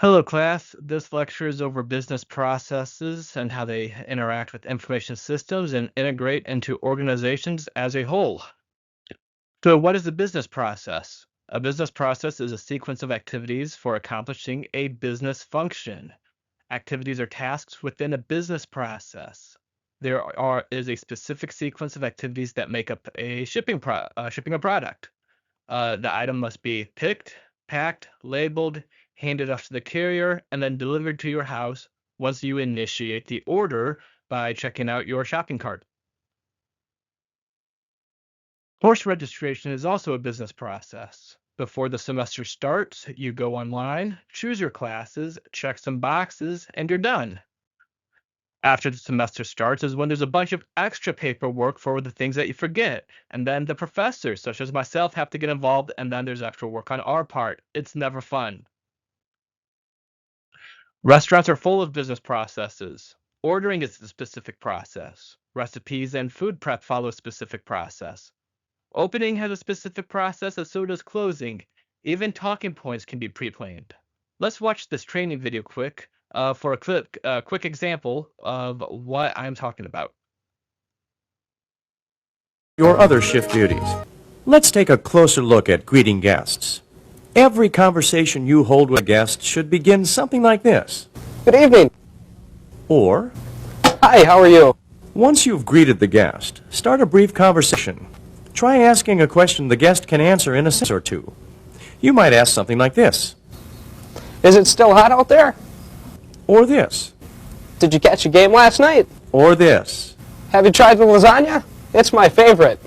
Hello, class. This lecture is over business processes and how they interact with information systems and integrate into organizations as a whole. So, what is a business process? A business process is a sequence of activities for accomplishing a business function. Activities are tasks within a business process. There is a specific sequence of activities that make up a shipping a product. The item must be picked, packed, labeled, handed off to the carrier, and then delivered to your house once you initiate the order by checking out your shopping cart. Course registration is also a business process. Before the semester starts, you go online, choose your classes, check some boxes, and you're done. After the semester starts is when there's a bunch of extra paperwork for the things that you forget. And then the professors, such as myself, have to get involved, and then there's extra work on our part. It's never fun. Restaurants are full of business processes. Ordering is a specific process. Recipes and food prep follow a specific process. Opening has a specific process, and so does closing. Even talking points can be pre-planned. Let's watch this training video for a quick example of what I'm talking about. Your other shift duties. Let's take a closer look at greeting guests. Every conversation you hold with a guest should begin something like this. Good evening. Or, Hi, how are you? once you've greeted the guest, start a brief conversation. Try asking a question the guest can answer in a sentence or two. You might ask something like this, Is it still hot out there? or this, Did you catch a game last night? or this. Have you tried the lasagna? It's my favorite.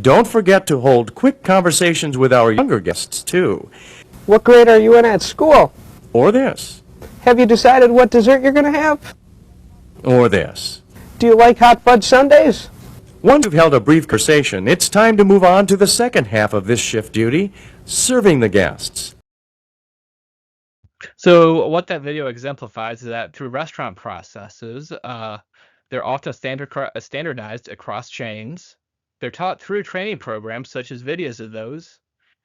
Don't forget to hold quick conversations with our younger guests, too. What grade are you in at school? Or this, Have you decided what dessert you're going to have? or this. Do you like hot fudge sundaes? Once you've held a brief conversation, it's time to move on to the second half of this shift duty, serving the guests. So what that video exemplifies is that through restaurant processes, they're often standardized across chains. They're taught through training programs such as videos of those,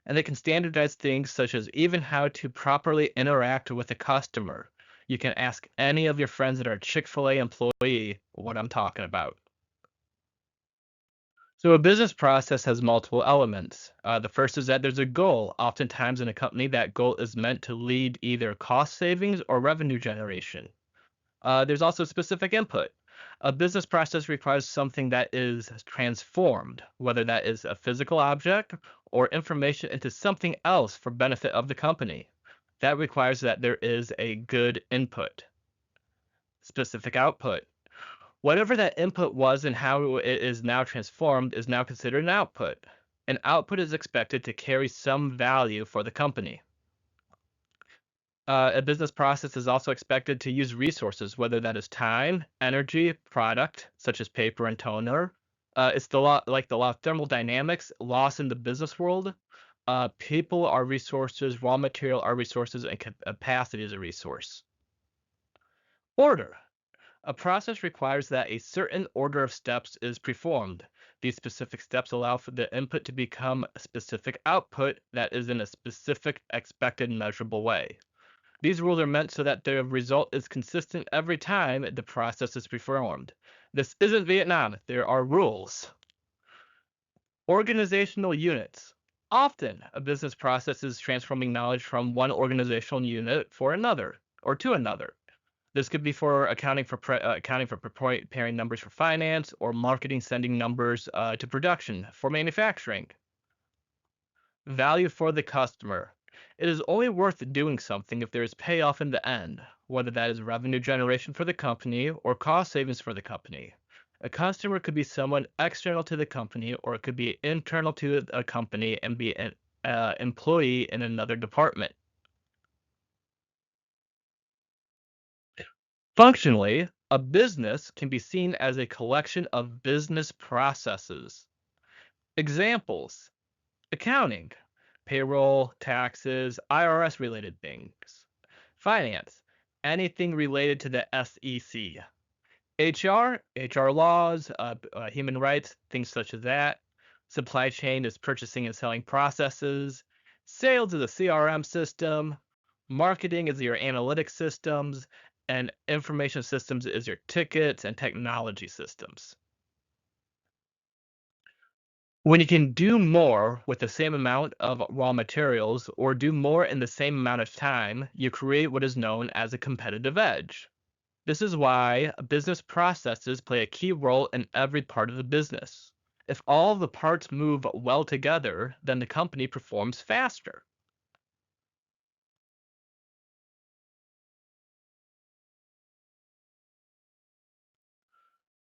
and they can standardize things such as even how to properly interact with a customer. You can ask any of your friends that are a Chick-fil-A employee what I'm talking about. So a business process has multiple elements. The first is that there's a goal. Oftentimes in a company, that goal is meant to lead either cost savings or revenue generation. There's also specific input. A business process requires something that is transformed, whether that is a physical object or information into something else for benefit of the company. That requires that there is a good input. Specific output. Whatever that input was and how it is now transformed is now considered an output. An output is expected to carry some value for the company. A business process is also expected to use resources, whether that is time, energy, product, such as paper and toner. It's the law, like the law of thermodynamics, loss in the business world. People are resources, raw material are resources, and capacity is a resource. Order. A process requires that a certain order of steps is performed. These specific steps allow for the input to become a specific output that is in a specific expected measurable way. These rules are meant so that the result is consistent every time the process is performed. This isn't Vietnam. There are rules. Organizational units. Often, a business process is transforming knowledge from one organizational unit for another or to another. This could be for accounting for preparing numbers for finance, or marketing sending numbers to production for manufacturing. Value for the customer. It is only worth doing something if there is payoff in the end, whether that is revenue generation for the company or cost savings for the company. A customer could be someone external to the company, or it could be internal to a company and be an employee in another department. Functionally, a business can be seen as a collection of business processes. Examples: accounting, payroll, taxes, IRS related things. Finance, anything related to the SEC. HR laws, human rights, things such as that. Supply chain is purchasing and selling processes. Sales is a CRM system. Marketing is your analytic systems, and information systems is your tickets and technology systems. When you can do more with the same amount of raw materials or do more in the same amount of time, you create what is known as a competitive edge. This is why business processes play a key role in every part of the business. If all the parts move well together, then the company performs faster.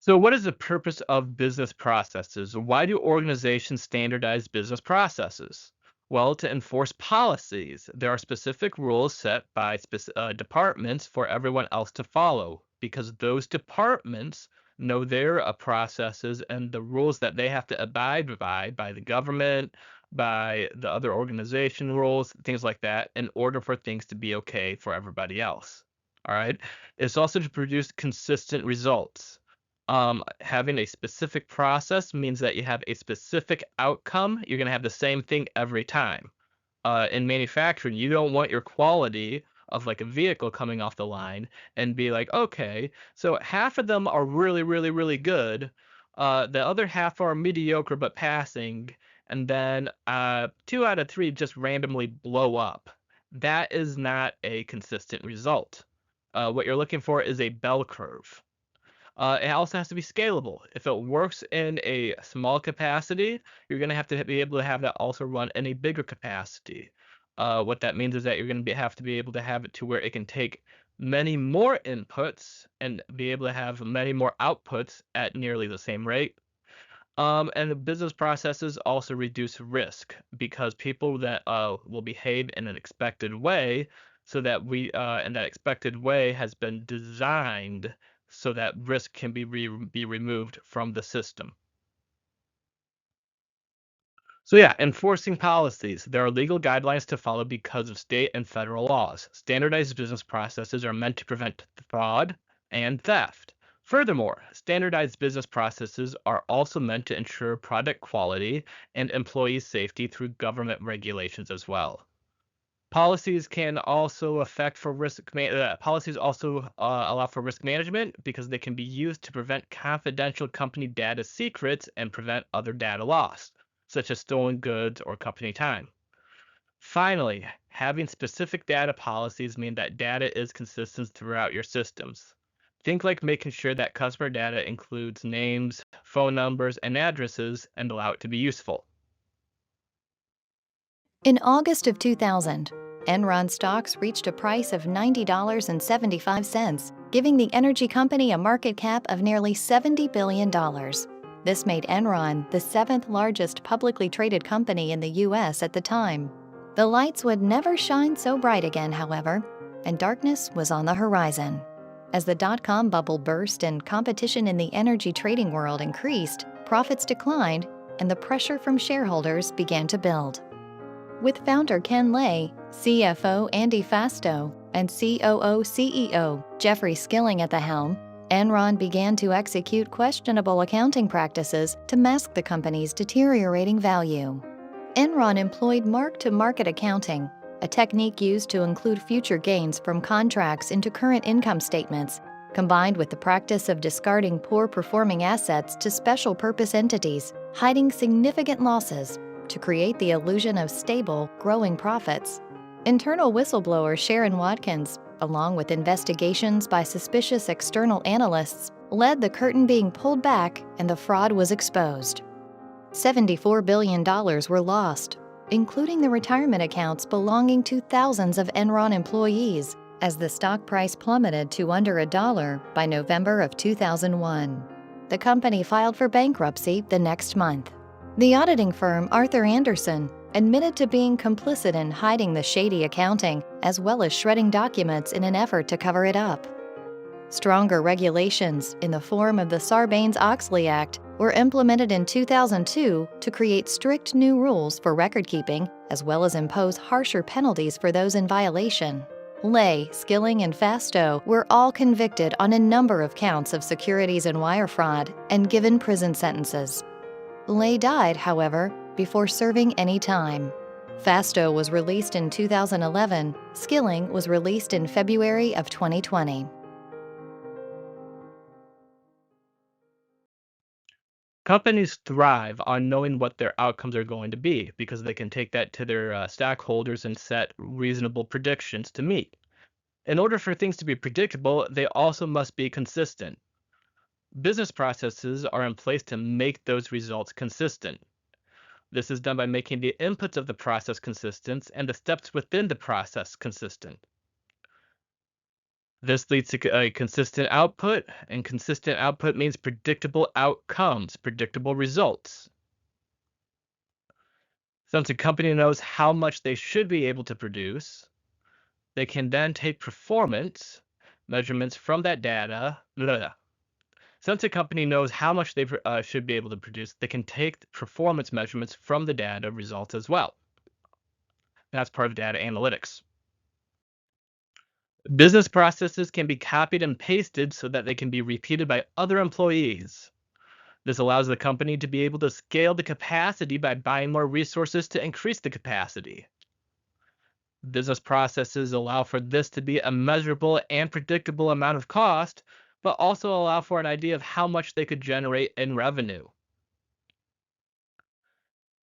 So, what is the purpose of business processes? Why do organizations standardize business processes? Well, to enforce policies. There are specific rules set by departments for everyone else to follow because those departments know their processes and the rules that they have to abide by the government, by the other organization rules, things like that, in order for things to be okay for everybody else. All right. It's also to produce consistent results. Having a specific process means that you have a specific outcome. You're going to have the same thing every time. In manufacturing, you don't want your quality of like a vehicle coming off the line and be like, okay, so half of them are really, really, really good. The other half are mediocre but passing, and then 2 out of 3 just randomly blow up. That is not a consistent result. What you're looking for is a bell curve. It also has to be scalable. If it works in a small capacity, you're going to have to be able to have that also run in a bigger capacity. What that means is that you're going to have to be able to have it to where it can take many more inputs and be able to have many more outputs at nearly the same rate. And the business processes also reduce risk because people that will behave in an expected way, so that and that expected way has been designed so that risk can be removed from the system. So yeah, enforcing policies. There are legal guidelines to follow because of state and federal laws. Standardized business processes are meant to prevent fraud and theft. Furthermore, standardized business processes are also meant to ensure product quality and employee safety through government regulations as well. Policies can also policies also allow for risk management because they can be used to prevent confidential company data secrets and prevent other data loss, such as stolen goods or company time. Finally, having specific data policies mean that data is consistent throughout your systems. Think like making sure that customer data includes names, phone numbers, and addresses and allow it to be useful. In August of 2000, Enron stocks reached a price of $90.75, giving the energy company a market cap of nearly $70 billion. This made Enron the 7th largest publicly traded company in the U.S. at the time. The lights would never shine so bright again, however, and darkness was on the horizon. As the dot-com bubble burst and competition in the energy trading world increased, profits declined, and the pressure from shareholders began to build. With founder Ken Lay, CFO Andy Fasto, and COO/CEO Jeffrey Skilling at the helm, Enron began to execute questionable accounting practices to mask the company's deteriorating value. Enron employed mark-to-market accounting, a technique used to include future gains from contracts into current income statements, combined with the practice of discarding poor-performing assets to special-purpose entities, hiding significant losses to create the illusion of stable, growing profits. Internal whistleblower Sharon Watkins, along with investigations by suspicious external analysts, led the curtain being pulled back and the fraud was exposed. $74 billion were lost, including the retirement accounts belonging to thousands of Enron employees, as the stock price plummeted to under $1 by November of 2001. The company filed for bankruptcy the next month. The auditing firm Arthur Andersen admitted to being complicit in hiding the shady accounting as well as shredding documents in an effort to cover it up. Stronger regulations in the form of the Sarbanes-Oxley Act were implemented in 2002 to create strict new rules for record-keeping as well as impose harsher penalties for those in violation. Lay, Skilling, and Fasto were all convicted on a number of counts of securities and wire fraud and given prison sentences. Lay died, however, before serving any time. Fasto was released in 2011. Skilling was released in February of 2020. Companies thrive on knowing what their outcomes are going to be because they can take that to their stockholders and set reasonable predictions to meet. In order for things to be predictable, they also must be consistent. Business processes are in place to make those results consistent. This is done by making the inputs of the process consistent and the steps within the process consistent. This leads to a consistent output, and consistent output means predictable outcomes, predictable results. Since a company knows how much they should be able to produce, they can then take performance measurements from that data. Since a company knows how much they should be able to produce, they can take performance measurements from the data results as well. That's part of data analytics. Business processes can be copied and pasted so that they can be repeated by other employees. This allows the company to be able to scale the capacity by buying more resources to increase the capacity. Business processes allow for this to be a measurable and predictable amount of cost, but also allow for an idea of how much they could generate in revenue.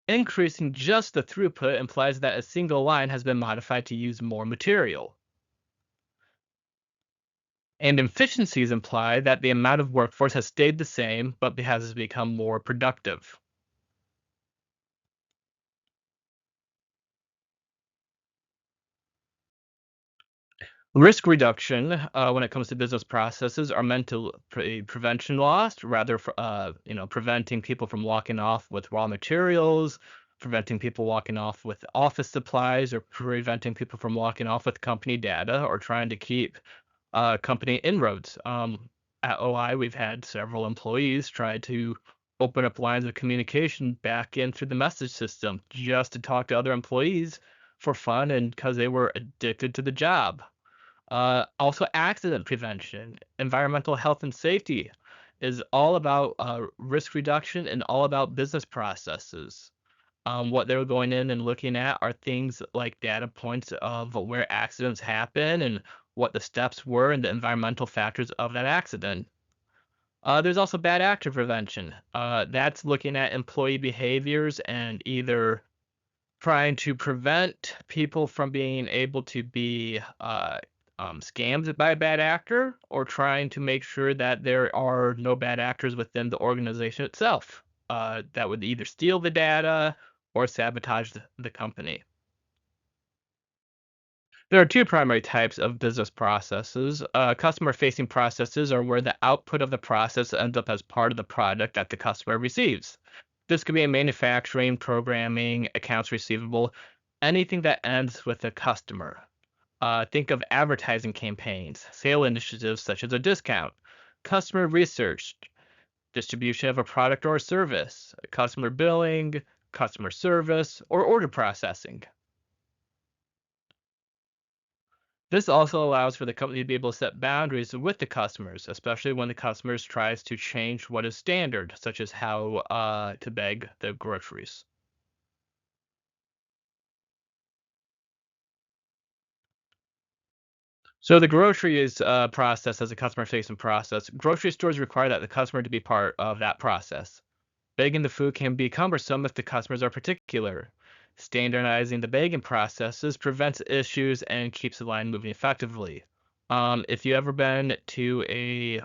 Increasing just the throughput implies that a single line has been modified to use more material. And efficiencies imply that the amount of workforce has stayed the same, but has become more productive. Risk reduction, when it comes to business processes, are meant to prevention loss, rather, preventing people from walking off with raw materials, preventing people walking off with office supplies, or preventing people from walking off with company data, or trying to keep company inroads. At OI, we've had several employees try to open up lines of communication back in through the message system just to talk to other employees for fun and because they were addicted to the job. Also, accident prevention, environmental health and safety is all about risk reduction and all about business processes. What they're going in and looking at are things like data points of where accidents happen and what the steps were and the environmental factors of that accident. There's also bad actor prevention. That's looking at employee behaviors and either trying to prevent people from being able to be scammed by a bad actor, or trying to make sure that there are no bad actors within the organization itself that would either steal the data or sabotage the company. There are two primary types of business processes. Customer-facing processes are where the output of the process ends up as part of the product that the customer receives. This could be in manufacturing, programming, accounts receivable, anything that ends with a customer. Think of advertising campaigns, sale initiatives such as a discount, customer research, distribution of a product or a service, customer billing, customer service, or order processing. This also allows for the company to be able to set boundaries with the customers, especially when the customers tries to change what is standard, such as how to bag the groceries. So the groceries process as a customer-facing process. Grocery stores require that the customer to be part of that process. Bagging the food can be cumbersome if the customers are particular. Standardizing the bagging processes prevents issues and keeps the line moving effectively. If you ever been to a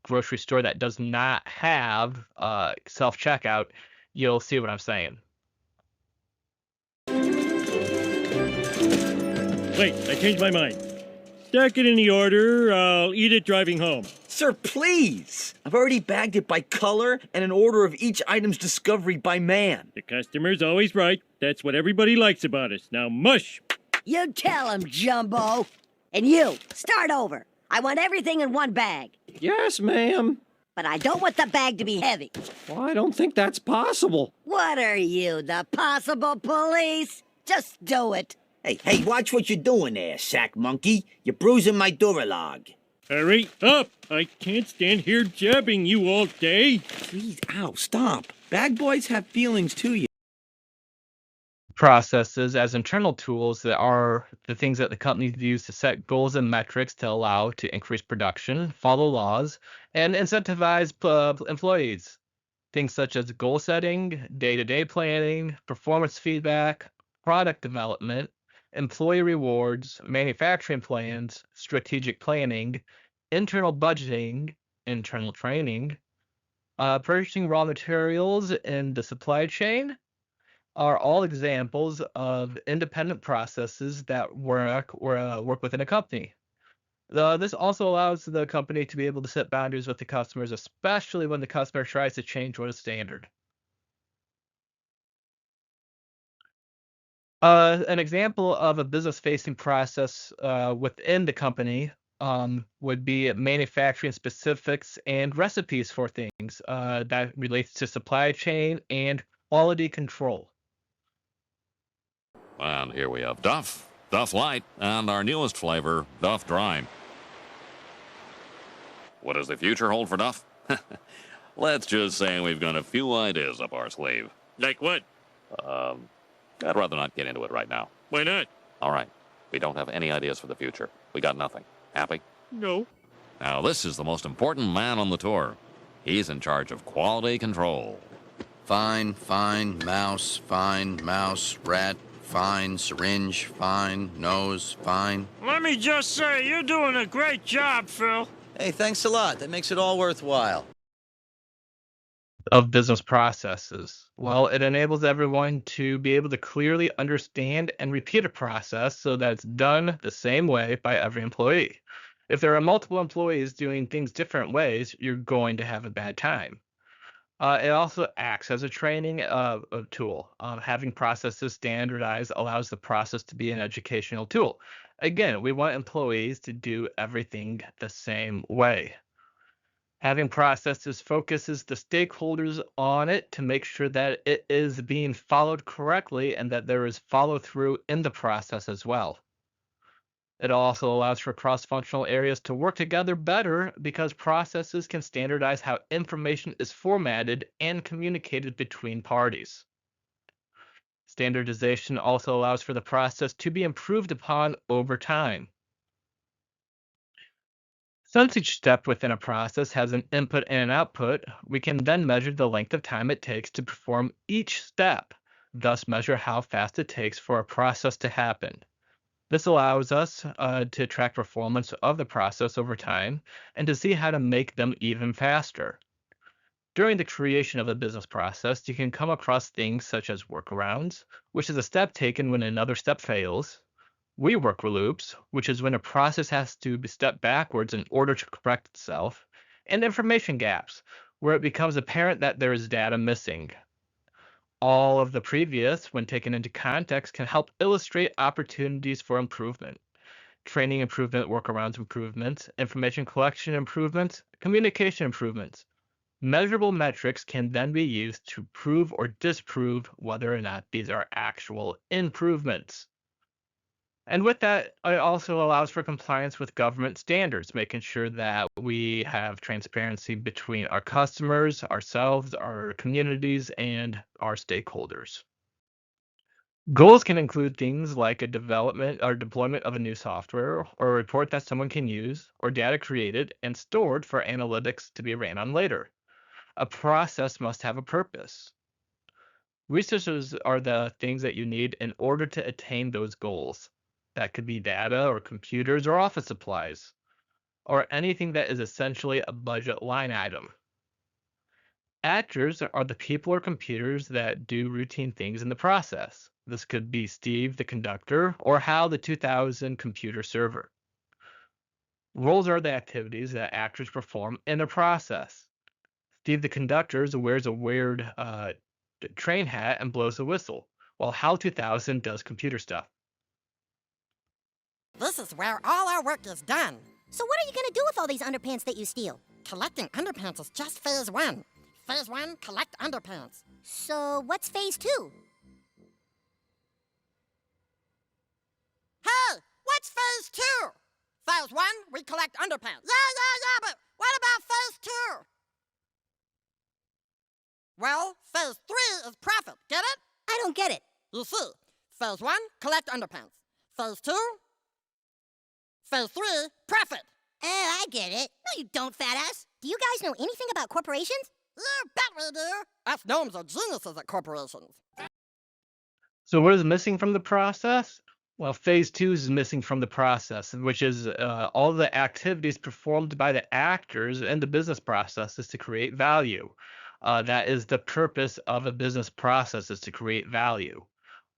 grocery store that does not have self-checkout, you'll see what I'm saying. Wait, I changed my mind. Stack it in the order. I'll eat it driving home. Sir, please! I've already bagged it by color and an order of each item's discovery by man. The customer's always right. That's what everybody likes about us. Now, mush! You tell him, Jumbo. And you, start over. I want everything in one bag. Yes, ma'am. But I don't want the bag to be heavy. Well, I don't think that's possible. What are you, the possible police? Just do it. Hey, watch what you're doing there, sack monkey. You're bruising my Duralog. Hurry up! I can't stand here jabbing you all day. Please, ow, stop. Bag boys have feelings too, you. processes as internal tools that are the things that the companies use to set goals and metrics to allow to increase production, follow laws, and incentivize employees. Things such as goal setting, day-to-day planning, performance feedback, product development, employee rewards, manufacturing plans, strategic planning, internal budgeting, internal training, purchasing raw materials in the supply chain are all examples of independent processes that work within a company. This also allows the company to be able to set boundaries with the customers, especially when the customer tries to change what is standard. An example of a business-facing process within the company would be manufacturing specifics and recipes for things that relates to supply chain and quality control. And here we have Duff, Duff Light, and our newest flavor, Duff Dry. What does the future hold for Duff? Let's just say we've got a few ideas up our sleeve. Like what? I'd rather not get into it right now. Why not? All right. We don't have any ideas for the future. We got nothing. Happy? No. Now, this is the most important man on the tour. He's in charge of quality control. Fine, mouse, rat, fine, syringe, fine, nose, fine. Let me just say, you're doing a great job, Phil. Hey, thanks a lot. That makes it all worthwhile. Of business processes. Well, it enables everyone to be able to clearly understand and repeat a process so that it's done the same way by every employee. If there are multiple employees doing things different ways, you're going to have a bad time. It also acts as a training tool. Having processes standardized allows the process to be an educational tool. Again, we want employees to do everything the same way. Having processes focuses the stakeholders on it to make sure that it is being followed correctly and that there is follow through in the process as well. It also allows for cross-functional areas to work together better because processes can standardize how information is formatted and communicated between parties. Standardization also allows for the process to be improved upon over time. Since each step within a process has an input and an output, we can then measure the length of time it takes to perform each step, thus measure how fast it takes for a process to happen. This allows us to track performance of the process over time and to see how to make them even faster. During the creation of a business process, you can come across things such as workarounds, which is a step taken when another step fails, rework loops, which is when a process has to be stepped backwards in order to correct itself, and information gaps, where it becomes apparent that there is data missing. All of the previous, when taken into context, can help illustrate opportunities for improvement. Training improvement, workarounds improvements, information collection improvements, communication improvements. Measurable metrics can then be used to prove or disprove whether or not these are actual improvements. And with that, it also allows for compliance with government standards, making sure that we have transparency between our customers, ourselves, our communities, and our stakeholders. Goals can include things like a development or deployment of a new software, or a report that someone can use, or data created and stored for analytics to be ran on later. A process must have a purpose. Resources are the things that you need in order to attain those goals. That could be data or computers or office supplies, or anything that is essentially a budget line item. Actors are the people or computers that do routine things in the process. This could be Steve the conductor or Hal the 2000 computer server. Roles are the activities that actors perform in a process. Steve the conductor wears a weird train hat and blows a whistle, while Hal 2000 does computer stuff. This is where all our work is done. So what are you gonna do with all these underpants that you steal? Collecting underpants is just phase 1. Phase 1, collect underpants. So what's phase 2? Hey, what's phase 2? Phase 1, we collect underpants. Yeah, but what about phase 2? Well, phase 3 is profit, get it? I don't get it. You see, Phase 1, collect underpants. Phase 2, Phase 3, profit. Oh, I get it. No, you don't, fat ass. Do you guys know anything about corporations? You bet we do. Us gnomes are geniuses at corporations. So what is missing from the process? Well, phase 2 is missing from the process, which is all the activities performed by the actors in the business processes to create value. That is the purpose of a business process, is to create value.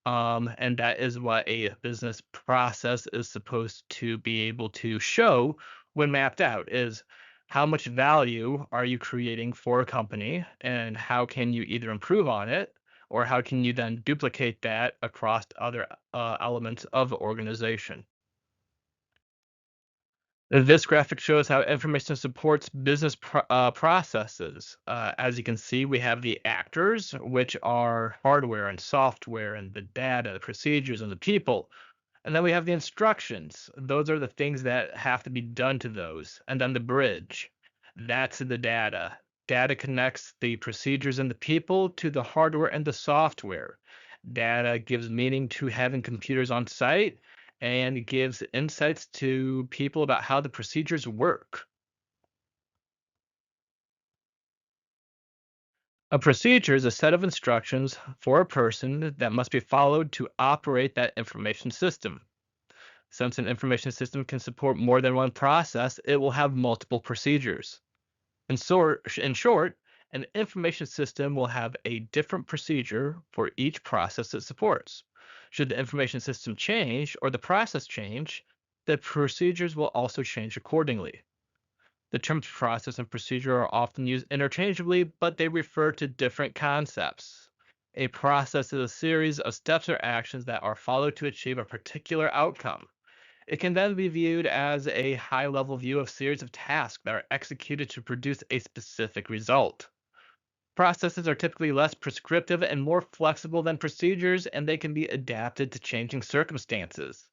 And that is what a business process is supposed to be able to show when mapped out, is how much value are you creating for a company, and how can you either improve on it, or how can you then duplicate that across other elements of the organization. This graphic shows how information supports business processes. As you can see, we have the actors, which are hardware and software and the data, the procedures, and the people. And then we have the instructions. Those are the things that have to be done to those. And then the bridge. That's the data. Data connects the procedures and the people to the hardware and the software. Data gives meaning to having computers on site and gives insights to people about how the procedures work. A procedure is a set of instructions for a person that must be followed to operate that information system. Since an information system can support more than one process, it will have multiple procedures. In short, an information system will have a different procedure for each process it supports. Should the information system change or the process change, the procedures will also change accordingly. The terms process and procedure are often used interchangeably, but they refer to different concepts. A process is a series of steps or actions that are followed to achieve a particular outcome. It can then be viewed as a high-level view of a series of tasks that are executed to produce a specific result. Processes are typically less prescriptive and more flexible than procedures, and they can be adapted to changing circumstances.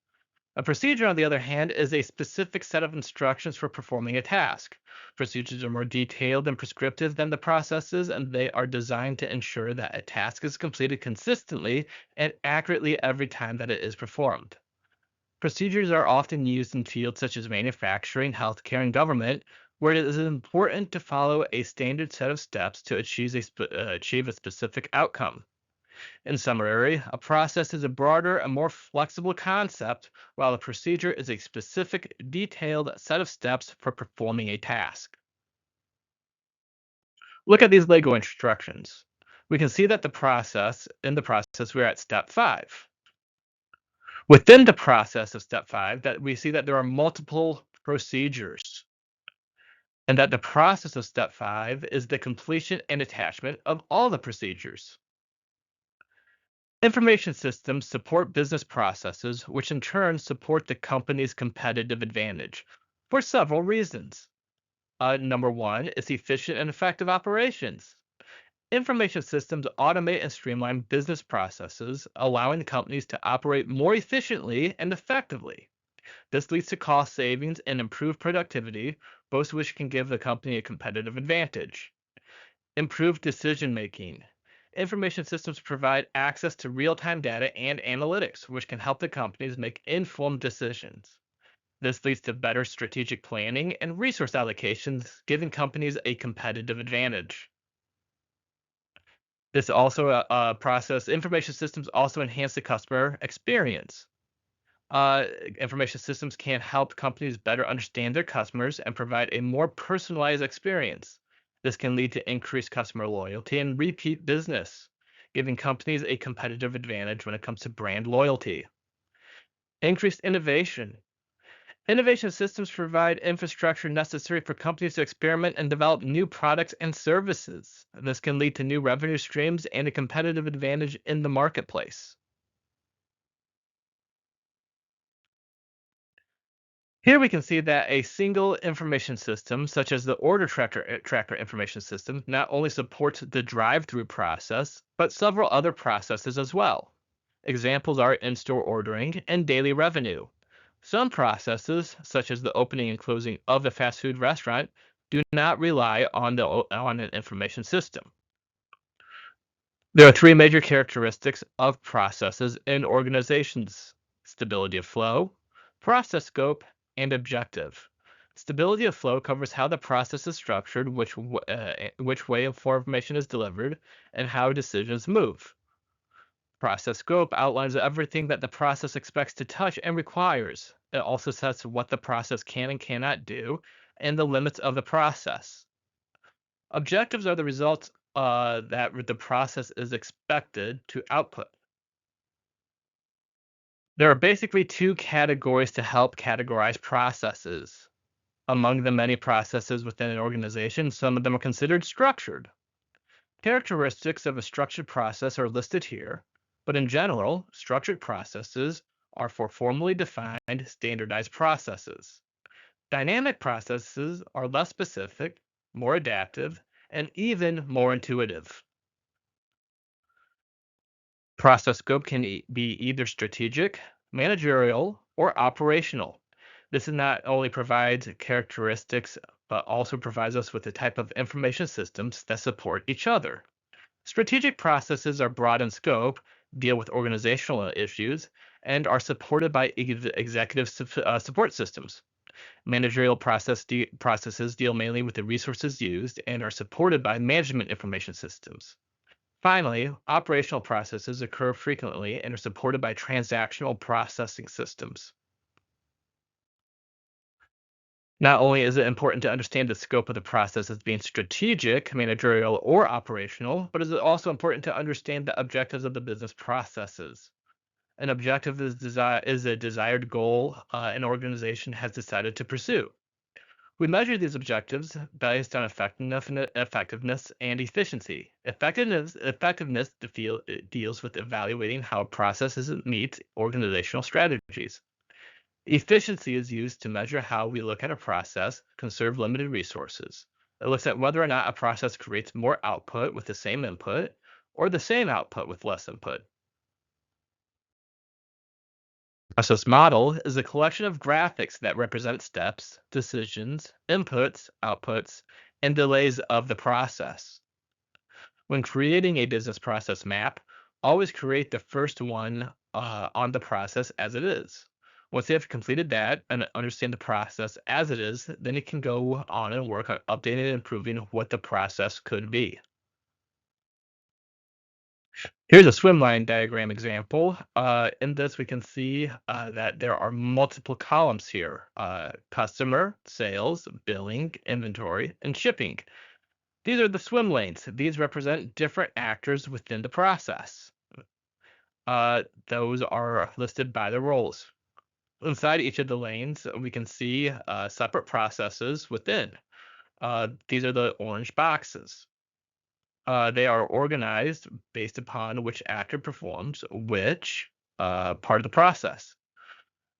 A procedure, on the other hand, is a specific set of instructions for performing a task. Procedures are more detailed and prescriptive than the processes, and they are designed to ensure that a task is completed consistently and accurately every time that it is performed. Procedures are often used in fields such as manufacturing, healthcare, and government, where it is important to follow a standard set of steps to achieve a specific outcome. In summary, a process is a broader and more flexible concept, while a procedure is a specific, detailed set of steps for performing a task. Look at these Lego instructions. We can see that in the process, we're at step 5. Within the process of step 5, that we see that there are multiple procedures, and that the process of step 5 is the completion and attachment of all the procedures. Information systems support business processes, which in turn support the company's competitive advantage for several reasons. Number 1 is efficient and effective operations. Information systems automate and streamline business processes, allowing companies to operate more efficiently and effectively. This leads to cost savings and improved productivity, both of which can give the company a competitive advantage. Improved decision making. Information systems provide access to real-time data and analytics, which can help the companies make informed decisions. This leads to better strategic planning and resource allocations, giving companies a competitive advantage. This also information systems also enhance the customer experience. Information systems can help companies better understand their customers and provide a more personalized experience. This can lead to increased customer loyalty and repeat business, giving companies a competitive advantage when it comes to brand loyalty. Increased innovation. Innovation systems provide infrastructure necessary for companies to experiment and develop new products and services. This can lead to new revenue streams and a competitive advantage in the marketplace. Here we can see that a single information system, such as the order tracker information system, not only supports the drive-through process, but several other processes as well. Examples are in-store ordering and daily revenue. Some processes, such as the opening and closing of a fast food restaurant, do not rely on an information system. There are three major characteristics of processes in organizations: stability of flow, process scope, and objective. Stability of flow covers how the process is structured, which way information is delivered, and how decisions move. Process scope outlines everything that the process expects to touch and requires. It also sets what the process can and cannot do, and the limits of the process. Objectives are the results that the process is expected to output. There are basically two categories to help categorize processes. Among the many processes within an organization, some of them are considered structured. Characteristics of a structured process are listed here, but in general, structured processes are for formally defined, standardized processes. Dynamic processes are less specific, more adaptive, and even more intuitive. Process scope can be either strategic, managerial, or operational. This not only provides characteristics, but also provides us with the type of information systems that support each other. Strategic processes are broad in scope, deal with organizational issues, and are supported by executive support systems. Managerial processes deal mainly with the resources used and are supported by management information systems. Finally, operational processes occur frequently and are supported by transactional processing systems. Not only is it important to understand the scope of the process as being strategic, managerial, or operational, but it is also important to understand the objectives of the business processes. An objective is a desired goal an organization has decided to pursue. We measure these objectives based on effectiveness and efficiency. Effectiveness deals with evaluating how processes meet organizational strategies. Efficiency is used to measure how we look at a process, conserve limited resources. It looks at whether or not a process creates more output with the same input or the same output with less input. Process model is a collection of graphics that represent steps, decisions, inputs, outputs, and delays of the process. When creating a business process map, always create the first one on the process as it is. Once you have completed that and understand the process as it is, then you can go on and work on updating and improving what the process could be. Here's a swimline diagram example. In this, we can see that there are multiple columns here: customer, sales, billing, inventory, and shipping. These are the swim lanes. These represent different actors within the process. Those are listed by the roles. Inside each of the lanes, we can see separate processes within. These are the orange boxes. They are organized based upon which actor performs which part of the process.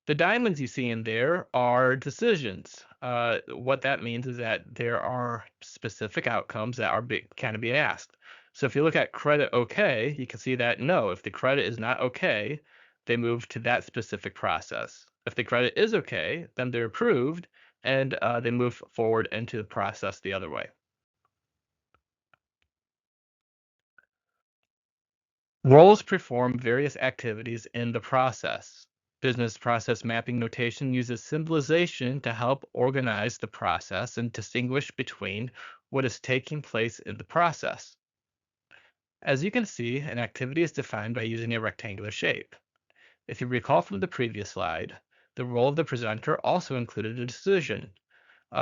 The diamonds you see in there are decisions. What that means is that there are specific outcomes that can be asked. So if you look at credit okay, you can see that no, if the credit is not okay, they move to that specific process. If the credit is okay, then they're approved and they move forward into the process the other way. Roles perform various activities in the process. Business process mapping notation uses symbolization to help organize the process and distinguish between what is taking place in the process. As you can see, an activity is defined by using a rectangular shape. If you recall from the previous slide, the role of the presenter also included a decision,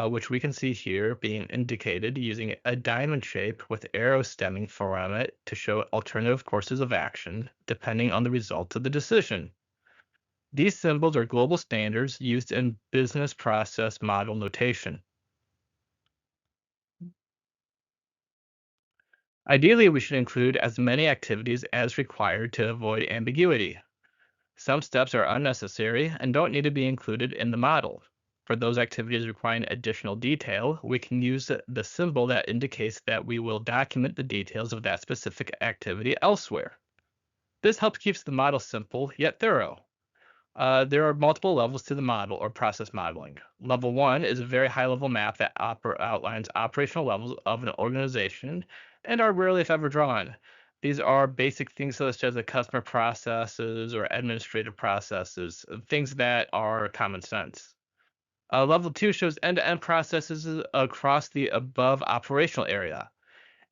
which we can see here being indicated using a diamond shape with arrows stemming from it to show alternative courses of action depending on the result of the decision. These symbols are global standards used in business process model notation. Ideally, we should include as many activities as required to avoid ambiguity. Some steps are unnecessary and don't need to be included in the model. For those activities requiring additional detail, we can use the symbol that indicates that we will document the details of that specific activity elsewhere. This helps keep the model simple yet thorough. There are multiple levels to the model or process modeling. Level 1 is a very high-level map that outlines operational levels of an organization and are rarely if ever drawn. These are basic things such as the customer processes or administrative processes, things that are common sense. Level 2 shows end-to-end processes across the above operational area.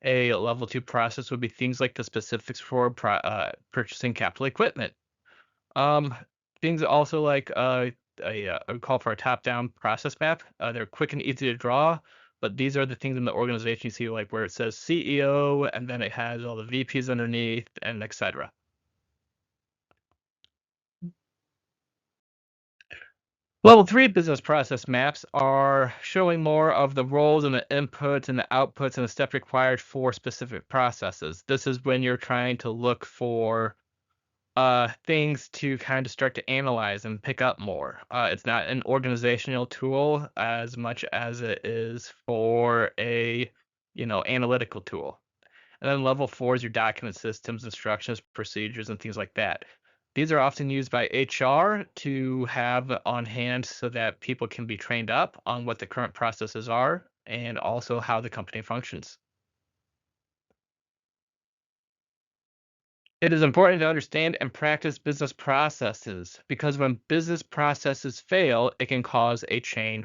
A level 2 process would be things like the specifics for purchasing capital equipment. Um, Things also like a call for a top-down process map. They're quick and easy to draw, but these are the things in the organization you see, like where it says CEO, and then it has all the VPs underneath, and etc. Level 3 business process maps are showing more of the roles and the inputs and the outputs and the steps required for specific processes. This is when you're trying to look for things to kind of start to analyze and pick up more. It's not an organizational tool as much as it is for a, analytical tool. And then level 4 is your document systems, instructions, procedures, and things like that. These are often used by HR to have on hand so that people can be trained up on what the current processes are and also how the company functions. It is important to understand and practice business processes because when business processes fail, it can cause a chain